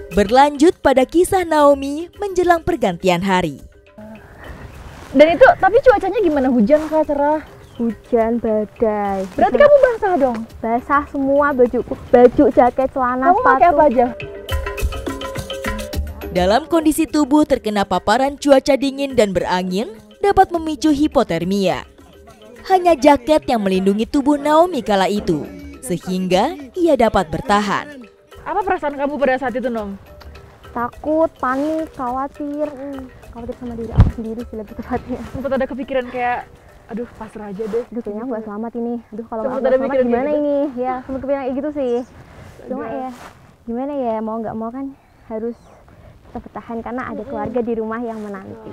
Berlanjut pada kisah Naomi menjelang pergantian hari. Dan itu, tapi cuacanya gimana? Hujan kah, cerah? Hujan, badai. Berarti kamu basah dong? Basah semua, baju, jaket, celana, Kamu sepatu. pakai apa aja? Dalam kondisi tubuh terkena paparan cuaca dingin dan berangin dapat memicu hipotermia. Hanya jaket yang melindungi tubuh Naomi kala itu, sehingga ia dapat bertahan. Apa perasaan kamu pada saat itu, Nom? Takut, panik, khawatir. Khawatir sama diri aku sendiri sih lebih tepatnya. Sempat ada kepikiran kayak, aduh pasrah aja deh. Aduh kayaknya nggak selamat ini. Aduh kalau Sempat nggak ada selamat pikiran gimana gitu? ini? Ya sempat kepikiran kayak gitu sih. Cuma ya gimana ya, mau nggak mau kan harus tetap bertahan karena ada keluarga di rumah yang menanti.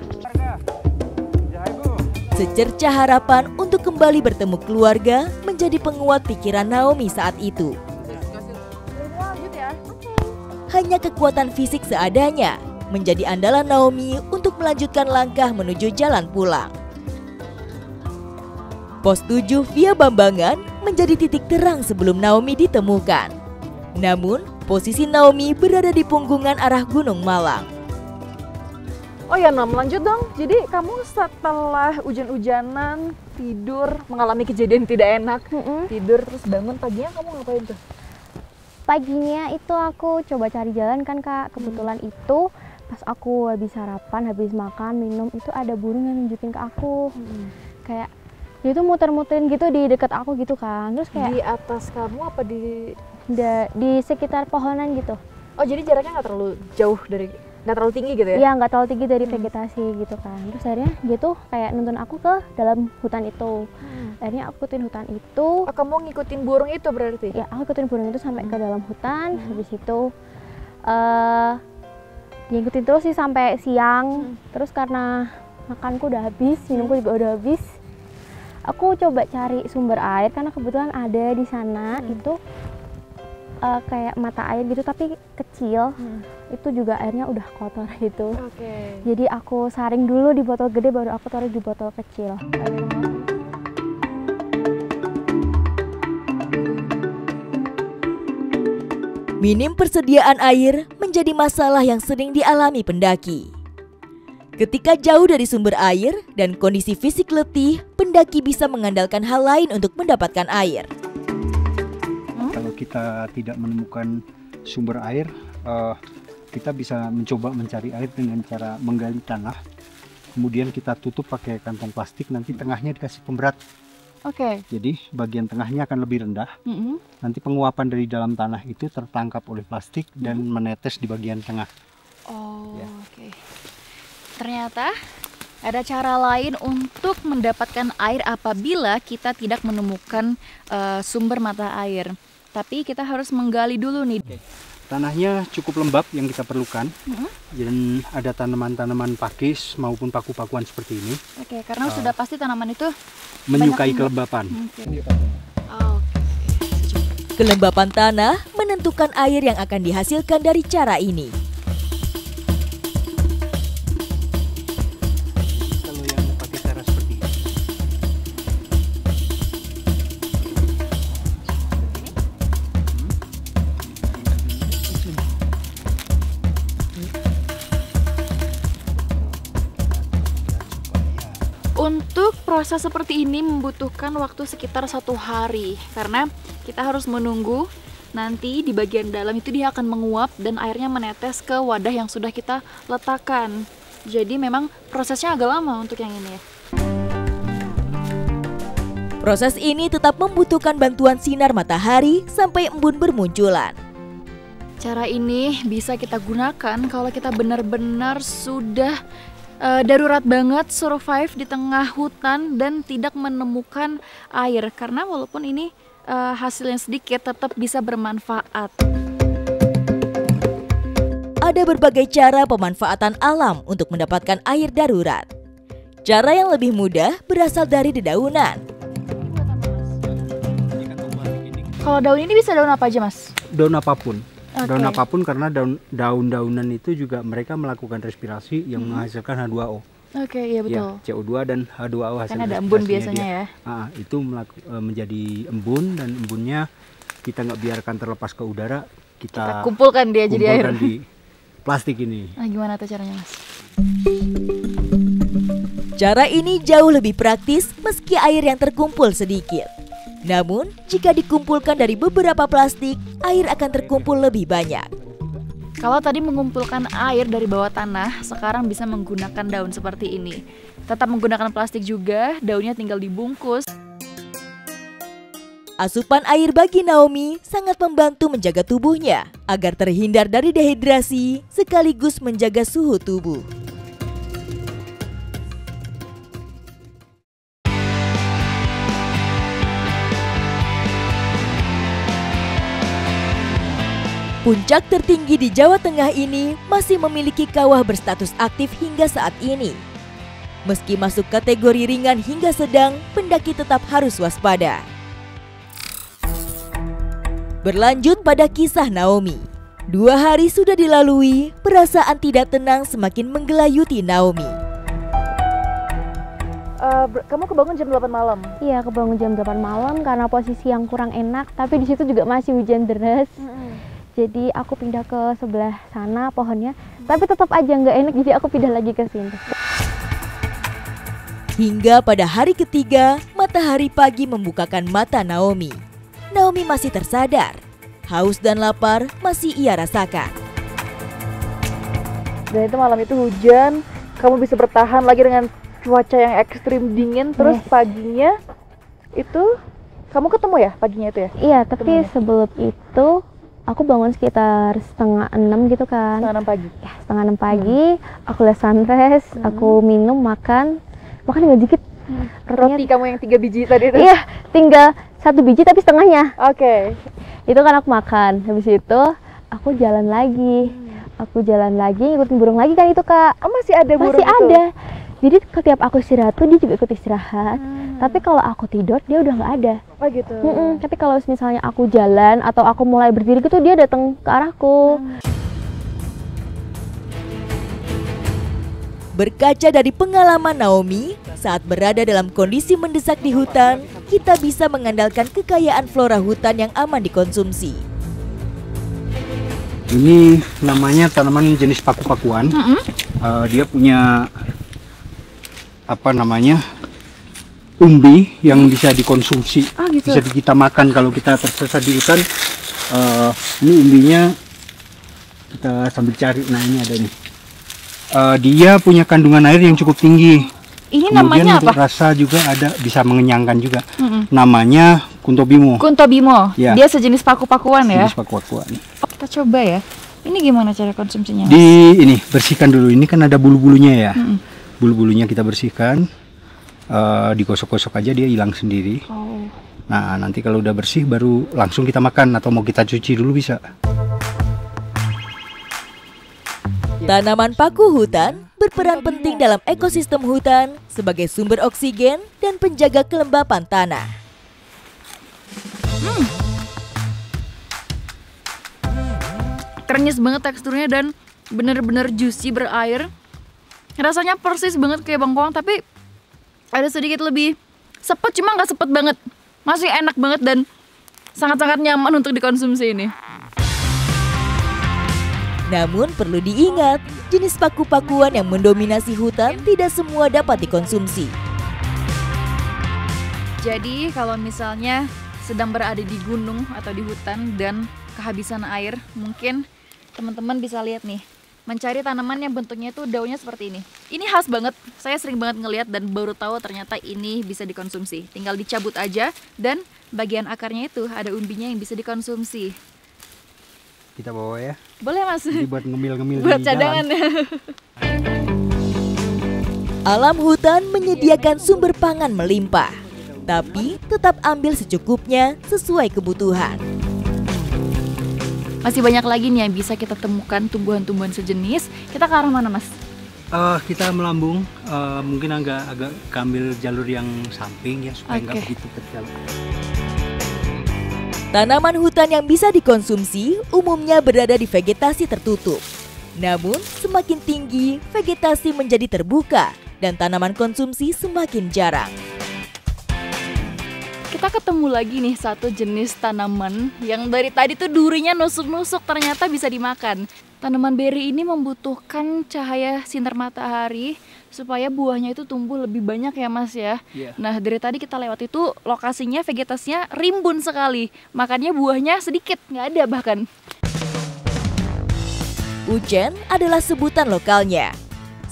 Secercah harapan untuk kembali bertemu keluarga menjadi penguat pikiran Naomi saat itu. Hanya kekuatan fisik seadanya menjadi andalan Naomi untuk melanjutkan langkah menuju jalan pulang. Pos 7 Via Bambangan menjadi titik terang sebelum Naomi ditemukan. Namun, posisi Naomi berada di punggungan arah Gunung Malang. Oh ya, Nom, lanjut dong. Jadi kamu setelah hujan-hujanan, tidur, mengalami kejadian tidak enak, tidur terus bangun paginya kamu ngapain tuh? Paginya itu aku coba cari jalan kan Kak. Kebetulan itu pas aku habis sarapan, habis makan, minum, itu ada burung yang nunjukin ke aku. Kayak dia tuh muter-muterin gitu di dekat aku gitu kan. Terus kayak Di atas kamu apa di... di sekitar pohonan gitu. Oh, jadi jaraknya nggak terlalu jauh dari... nggak terlalu tinggi gitu ya? Iya, nggak terlalu tinggi dari vegetasi gitu kan. Terus akhirnya dia tuh kayak nuntun aku ke dalam hutan itu. Akhirnya aku ikutin hutan itu. Oh, kamu ngikutin burung itu berarti? Ya, aku ikutin burung itu sampai ke dalam hutan. Habis itu dia ikutin terus sih sampai siang. Terus karena makanku udah habis, minumku juga udah habis, aku coba cari sumber air karena kebetulan ada di sana itu kayak mata air gitu tapi kecil. Itu juga airnya udah kotor gitu. Jadi aku saring dulu di botol gede baru aku taruh di botol kecil. Minim persediaan air menjadi masalah yang sering dialami pendaki. Ketika jauh dari sumber air dan kondisi fisik letih, pendaki bisa mengandalkan hal lain untuk mendapatkan air. Kalau kita tidak menemukan sumber air, kita bisa mencoba mencari air dengan cara menggali tanah. Kemudian kita tutup pakai kantong plastik, nanti tengahnya dikasih pemberat. Jadi bagian tengahnya akan lebih rendah. Nanti penguapan dari dalam tanah itu tertangkap oleh plastik dan menetes di bagian tengah. Ternyata ada cara lain untuk mendapatkan air apabila kita tidak menemukan sumber mata air. Tapi kita harus menggali dulu nih. Tanahnya cukup lembab yang kita perlukan. Dan ada tanaman-tanaman pakis maupun paku-pakuan seperti ini. Karena sudah pasti tanaman itu menyukai kelembapan. Kelembapan tanah menentukan air yang akan dihasilkan dari cara ini. Kalau yang pakai cara seperti ini. Untuk proses seperti ini membutuhkan waktu sekitar 1 hari karena kita harus menunggu nanti di bagian dalam itu dia akan menguap dan airnya menetes ke wadah yang sudah kita letakkan. Jadi memang prosesnya agak lama untuk yang ini ya. Proses ini tetap membutuhkan bantuan sinar matahari sampai embun bermunculan. Cara ini bisa kita gunakan kalau kita benar-benar sudah darurat banget survive di tengah hutan dan tidak menemukan air. Karena walaupun ini hasilnya sedikit tetap bisa bermanfaat. Ada berbagai cara pemanfaatan alam untuk mendapatkan air darurat. Cara yang lebih mudah berasal dari dedaunan. Kalau daun ini bisa daun apa aja, Mas? Daun apapun. Daun apapun karena daun-daunan itu juga mereka melakukan respirasi yang menghasilkan H2O. Iya betul. Ya, CO2 dan H2O hasil Kan ada embun respirasinya biasanya dia. Itu menjadi embun dan embunnya kita nggak biarkan terlepas ke udara. Kita Kumpulkan dia jadi air. di plastik ini. Nah, gimana tuh caranya, Mas? Cara ini jauh lebih praktis meski air yang terkumpul sedikit. Namun, jika dikumpulkan dari beberapa plastik, air akan terkumpul lebih banyak. Kalau tadi mengumpulkan air dari bawah tanah, sekarang bisa menggunakan daun seperti ini. Tetap menggunakan plastik juga, daunnya tinggal dibungkus. Asupan air bagi Naomi sangat membantu menjaga tubuhnya agar terhindar dari dehidrasi sekaligus menjaga suhu tubuh. Puncak tertinggi di Jawa Tengah ini masih memiliki kawah berstatus aktif hingga saat ini. Meski masuk kategori ringan hingga sedang, pendaki tetap harus waspada. Berlanjut pada kisah Naomi. 2 hari sudah dilalui, perasaan tidak tenang semakin menggelayuti Naomi. Kamu kebangun jam 8 malam? Iya, kebangun jam 8 malam karena posisi yang kurang enak, tapi di situ juga masih hujan deras. Jadi aku pindah ke sebelah sana pohonnya, tapi tetap aja nggak enak, jadi aku pindah lagi ke sini. Hingga pada hari ketiga, matahari pagi membukakan mata Naomi. Naomi masih tersadar, haus dan lapar masih ia rasakan. Dan itu malam itu hujan, kamu bisa bertahan lagi dengan cuaca yang ekstrim dingin, terus paginya itu kamu ketemu ya paginya itu ya? Iya, tapi sebelum itu aku bangun sekitar 5:30 gitu kan. 5:30 pagi? Ya, 5:30 pagi, aku lihat sunrise, aku minum, makan tinggal dikit. Roti kamu yang 3 biji tadi itu? Iya, tinggal 1 biji tapi setengahnya. Oke. Itu kan aku makan, habis itu aku jalan lagi. Aku jalan lagi, ngikutin burung lagi kan itu Kak. Oh, masih ada burung Masih itu? ada. Jadi setiap aku istirahat tuh dia juga ikut istirahat. Tapi kalau aku tidur dia udah nggak ada. Oh gitu. Tapi kalau misalnya aku jalan atau aku mulai berdiri gitu dia datang ke arahku. Berkaca dari pengalaman Naomi, saat berada dalam kondisi mendesak di hutan, kita bisa mengandalkan kekayaan flora hutan yang aman dikonsumsi. Ini namanya tanaman jenis paku-pakuan. Dia punya apa namanya umbi yang bisa dikonsumsi, gitu. bisa kita makan kalau kita tersesat di hutan. Ini umbinya kita sambil cari. Nah ini ada nih. Dia punya kandungan air yang cukup tinggi. Ini Kemudian namanya untuk apa? rasa juga ada, bisa mengenyangkan juga. Namanya kuntobimo. Kuntobimo. Ya. Dia sejenis paku-pakuan ya. Jenis paku-pakuan. Kita coba ya. Ini gimana cara konsumsinya, Mas? Ini bersihkan dulu. Ini kan ada bulu-bulunya ya. Bulu-bulunya kita bersihkan. Digosok-gosok aja dia hilang sendiri. Nah nanti kalau udah bersih baru langsung kita makan, atau mau kita cuci dulu bisa. Tanaman paku hutan berperan penting dalam ekosistem hutan sebagai sumber oksigen dan penjaga kelembapan tanah. Krenyes banget teksturnya dan bener-bener juicy, berair. Rasanya persis banget kayak bengkoang, tapi ada sedikit lebih sepet, cuma nggak sepet banget. Masih enak banget dan sangat-sangat nyaman untuk dikonsumsi ini. Namun perlu diingat, jenis paku-pakuan yang mendominasi hutan tidak semua dapat dikonsumsi. Jadi kalau misalnya sedang berada di gunung atau di hutan dan kehabisan air, mungkin teman-teman bisa lihat nih, mencari tanaman yang bentuknya itu daunnya seperti ini. Ini khas banget, saya sering banget ngelihat dan baru tahu ternyata ini bisa dikonsumsi. Tinggal dicabut aja dan bagian akarnya itu ada umbinya yang bisa dikonsumsi. Kita bawa ya. Boleh Mas? Jadi buat ngemil-ngemil Buat di cadangan. jalan. Alam hutan menyediakan sumber pangan melimpah, tapi tetap ambil secukupnya sesuai kebutuhan. Masih banyak lagi nih yang bisa kita temukan tumbuhan-tumbuhan sejenis. Kita ke arah mana Mas? Kita melambung, mungkin agak ambil jalur yang samping ya, supaya nggak begitu terjal. Tanaman hutan yang bisa dikonsumsi umumnya berada di vegetasi tertutup. Namun, semakin tinggi, vegetasi menjadi terbuka dan tanaman konsumsi semakin jarang. kita ketemu lagi nih satu jenis tanaman yang dari tadi tuh durinya nusuk-nusuk, ternyata bisa dimakan. Tanaman beri ini membutuhkan cahaya sinar matahari supaya buahnya itu tumbuh lebih banyak ya Mas ya. Nah dari tadi kita lewat itu lokasinya vegetasinya rimbun sekali, makanya buahnya sedikit, nggak ada bahkan. Ujen adalah sebutan lokalnya.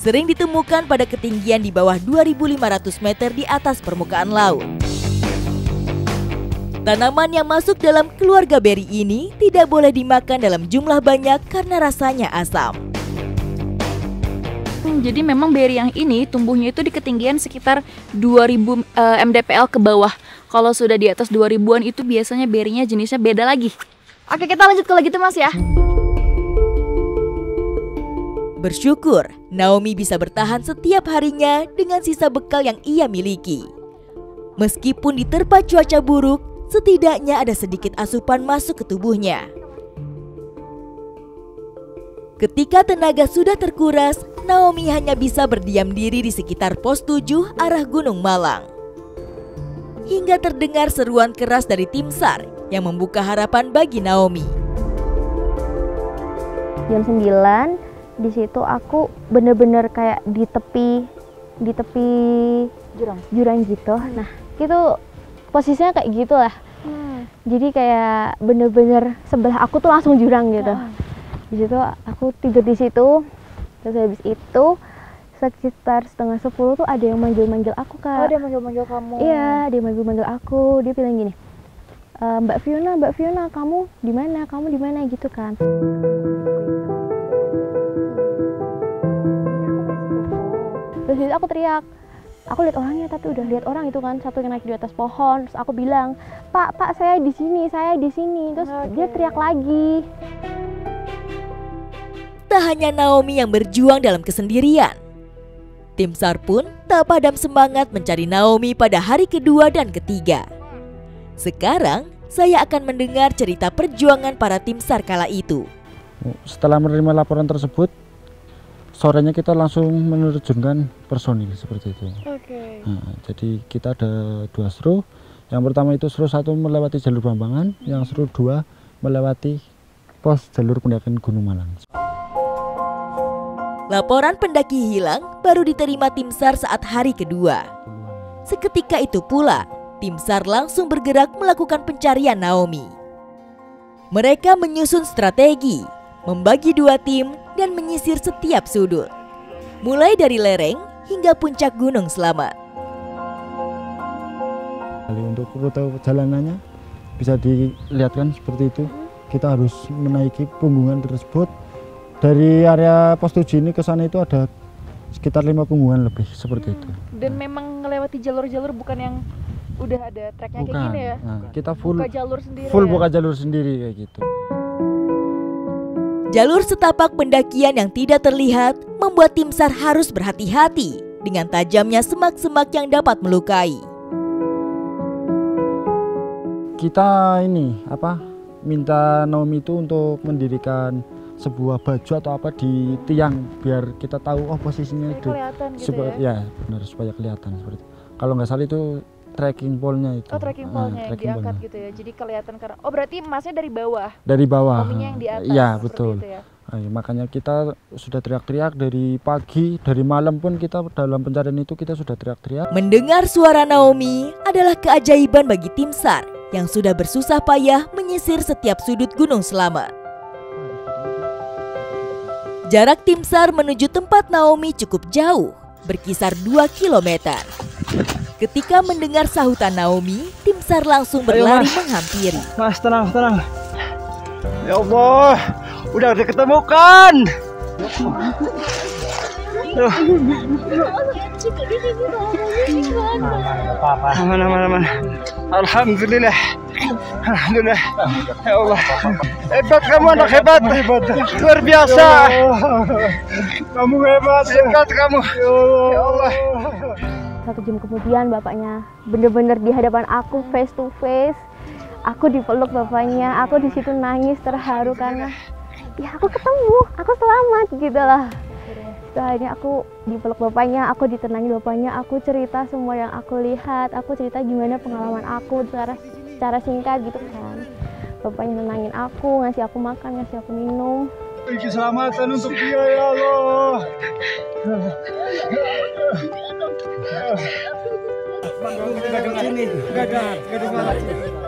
Sering ditemukan pada ketinggian di bawah 2.500 meter di atas permukaan laut. Tanaman yang masuk dalam keluarga beri ini tidak boleh dimakan dalam jumlah banyak karena rasanya asam. Jadi memang beri yang ini tumbuhnya itu di ketinggian sekitar 2000 mdpl ke bawah. Kalau sudah di atas 2000-an itu biasanya berinya jenisnya beda lagi. Oke, kita lanjut kalau gitu Mas ya. Bersyukur, Naomi bisa bertahan setiap harinya dengan sisa bekal yang ia miliki. Meskipun diterpa cuaca buruk, setidaknya ada sedikit asupan masuk ke tubuhnya. Ketika tenaga sudah terkuras, Naomi hanya bisa berdiam diri di sekitar pos 7 arah Gunung Malang. Hingga terdengar seruan keras dari tim SAR yang membuka harapan bagi Naomi. Jam 9 di situ aku bener-bener kayak di tepi jurang gitu. Nah itu posisinya kayak gitulah. Jadi kayak bener-bener sebelah aku tuh langsung jurang gitu. Di situ aku tidur di situ. Terus habis itu sekitar 9:30 tuh ada yang manggil-manggil aku Kak. Oh, dia manggil-manggil kamu? Iya, dia manggil-manggil aku. Dia bilang gini, Mbak Fiona, kamu di mana? Kamu di mana gitu kan? Terus aku teriak, aku lihat orangnya tapi udah lihat orang itu kan, satu yang naik di atas pohon. Terus aku bilang, Pak saya di sini. Terus dia teriak lagi. Tak hanya Naomi yang berjuang dalam kesendirian. Tim SAR pun tak padam semangat mencari Naomi pada hari kedua dan ketiga. Sekarang saya akan mendengar cerita perjuangan para tim SAR kala itu. Setelah menerima laporan tersebut, sorenya kita langsung menerjunkan personil seperti itu. Nah, jadi kita ada 2 seru. Yang pertama itu seru 1 melewati jalur Bambangan, yang seru 2 melewati pos jalur pendakian Gunung Malang. Laporan pendaki hilang baru diterima tim SAR saat hari kedua. Seketika itu pula, tim SAR langsung bergerak melakukan pencarian Naomi. Mereka menyusun strategi, membagi 2 tim dan menyisir setiap sudut. Mulai dari lereng hingga puncak Gunung Slamet. Untuk rute perjalanannya bisa dilihatkan seperti itu. Kita harus menaiki punggungan tersebut. Dari area pos 7 ini ke sana itu ada sekitar 5 punggungan lebih seperti itu. Dan memang melewati jalur-jalur bukan yang udah ada treknya kayak gini ya? Nah, kita full buka jalur sendiri. Buka jalur sendiri kayak gitu. Jalur setapak pendakian yang tidak terlihat membuat tim SAR harus berhati-hati dengan tajamnya semak-semak yang dapat melukai. Kita minta Naomi itu untuk mendirikan sebuah baju atau apa di tiang biar kita tahu posisinya itu kelihatan gitu ya? Ya benar, supaya kelihatan seperti itu. Kalau nggak salah itu trekking pole-nya itu. Trekking pole-nya yang diangkat gitu ya. Jadi kelihatan karena berarti Masnya dari bawah. Dari bawah. Naominya yang di atas. Iya, betul. Itu ya? Makanya kita sudah teriak-teriak dari pagi, dari malam pun kita dalam pencarian itu kita sudah teriak-teriak. Mendengar suara Naomi adalah keajaiban bagi tim SAR yang sudah bersusah payah menyisir setiap sudut Gunung Slamet. Jarak tim SAR menuju tempat Naomi cukup jauh, berkisar 2 km. Ketika mendengar sahutan Naomi, tim SAR langsung berlari menghampiri. Mas, tenang. Ya Allah, udah diketemukan. Aman. Alhamdulillah. Ya Allah. Hebat kamu, anak hebat. Luar biasa. Kamu hebat kamu. Ya Allah. 1 jam kemudian bapaknya bener-bener di hadapan aku face to face. Aku dipeluk bapaknya, aku di situ nangis terharu karena ya aku ketemu, aku selamat gitu lah. Akhirnya aku dipeluk bapaknya, aku ditenangi bapaknya, aku cerita semua yang aku lihat, aku cerita gimana pengalaman aku secara singkat gitu kan. Bapaknya nenangin aku, ngasih aku makan, ngasih aku minum. Keselamatan untuk dia ya Allah. Enggak dengar.